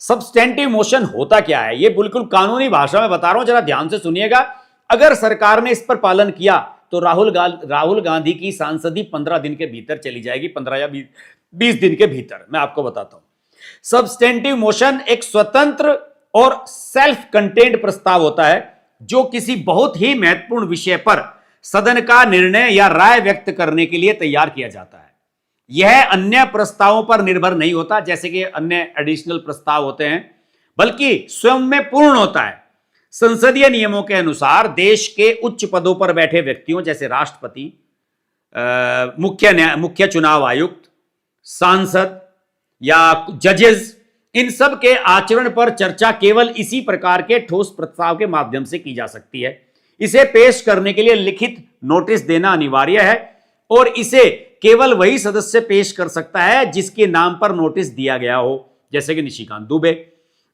Substantive motion होता क्या है, ये बिल्कुल कानूनी भाषा में बता रहा हूं, जरा ध्यान से सुनिएगा। अगर सरकार ने इस पर पालन किया तो राहुल गांधी की सांसदी 15 दिन के भीतर चली जाएगी, 15 या 20 दिन के भीतर। मैं आपको बताता हूं, सब्सटेंटिव मोशन एक स्वतंत्र और सेल्फ कंटेन्ड प्रस्ताव होता है जो किसी बहुत ही महत्वपूर्ण विषय पर सदन का निर्णय या राय व्यक्त करने के लिए तैयार किया जाता है। यह अन्य प्रस्तावों पर निर्भर नहीं होता, जैसे कि अन्य एडिशनल प्रस्ताव होते हैं, बल्कि स्वयं में पूर्ण होता है। संसदीय नियमों के अनुसार देश के उच्च पदों पर बैठे व्यक्तियों जैसे राष्ट्रपति, मुख्य चुनाव आयुक्त, सांसद या जजेस, इन सब के आचरण पर चर्चा केवल इसी प्रकार के ठोस प्रस्ताव के माध्यम से की जा सकती है। इसे पेश करने के लिए लिखित नोटिस देना अनिवार्य है और इसे केवल वही सदस्य पेश कर सकता है जिसके नाम पर नोटिस दिया गया हो, जैसे कि निशिकांत दुबे।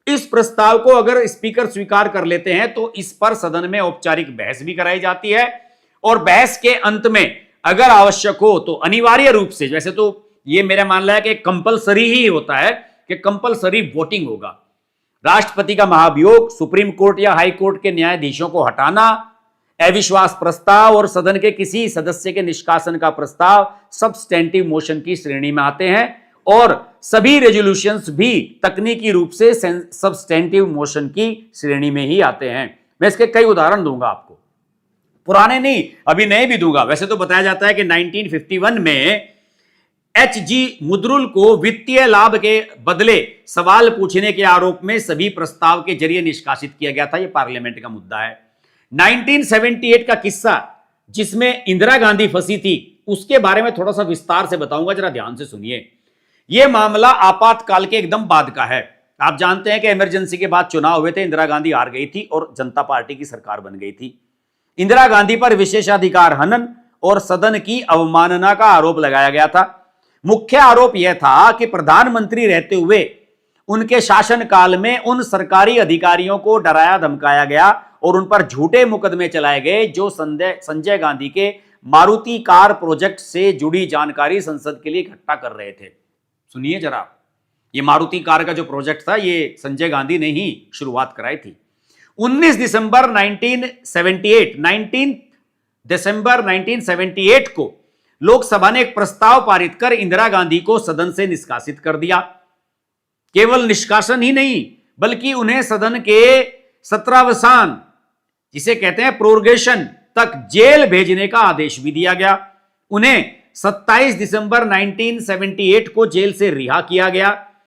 इस प्रस्ताव को अगर स्पीकर स्वीकार कर लेते हैं तो इस पर सदन में औपचारिक बहस भी कराई जाती है और बहस के अंत में अगर आवश्यक हो तो अनिवार्य रूप से, वैसे तो ये मेरा मानना है कि कंपलसरी ही होता है कि कंपलसरी वोटिंग होगा। राष्ट्रपति का महाभियोग, सुप्रीम कोर्ट या हाई कोर्ट के न्यायाधीशों को हटाना, अविश्वास प्रस्ताव और सदन के किसी सदस्य के निष्कासन का प्रस्ताव सब्सटेंटिव मोशन की श्रेणी में आते हैं और सभी रेजोल्यूशंस भी तकनीकी रूप से सब्सटेंटिव मोशन की श्रेणी में ही आते हैं। मैं इसके कई उदाहरण दूंगा आपको, पुराने नहीं, अभी नए भी दूंगा। वैसे तो बताया जाता है कि 1951 में एच.जी. मुद्रुल को वित्तीय लाभ के बदले सवाल पूछने के आरोप में सभी प्रस्ताव के जरिए निष्कासित किया गया था। यह पार्लियामेंट का मुद्दा है। 1978 का किस्सा जिसमें इंदिरा गांधी फंसी थी, उसके बारे में थोड़ा सा विस्तार से बताऊंगा, जरा ध्यान से सुनिए। यह मामला आपातकाल के एकदम बाद का है। आप जानते हैं कि इमरजेंसी के बाद चुनाव हुए थे, इंदिरा गांधी हार गई थी और जनता पार्टी की सरकार बन गई थी। इंदिरा गांधी पर विशेषाधिकार हनन और सदन की अवमानना का आरोप लगाया गया था। मुख्य आरोप यह था कि प्रधानमंत्री रहते हुए उनके शासनकाल में उन सरकारी अधिकारियों को डराया धमकाया गया और उन पर झूठे मुकदमे चलाए गए जो संजय गांधी के मारुति कार प्रोजेक्ट से जुड़ी जानकारी संसद के लिए इकट्ठा कर रहे थे। सुनिए जरा, ये मारुति कार का जो प्रोजेक्ट था ये संजय गांधी ने ही शुरुआत कराई थी। 19 दिसंबर 1978 को लोकसभा ने एक प्रस्ताव पारित कर इंदिरा गांधी को सदन से निष्कासित कर दिया। केवल निष्कासन ही नहीं, बल्कि उन्हें सदन के सत्रावसान, जिसे कहते हैं प्रोरगेशन, तक जेल भेजने का आदेश भी दिया गया। उन्हें 27 दिसंबर 1978 को जेल से रिहा किया गया।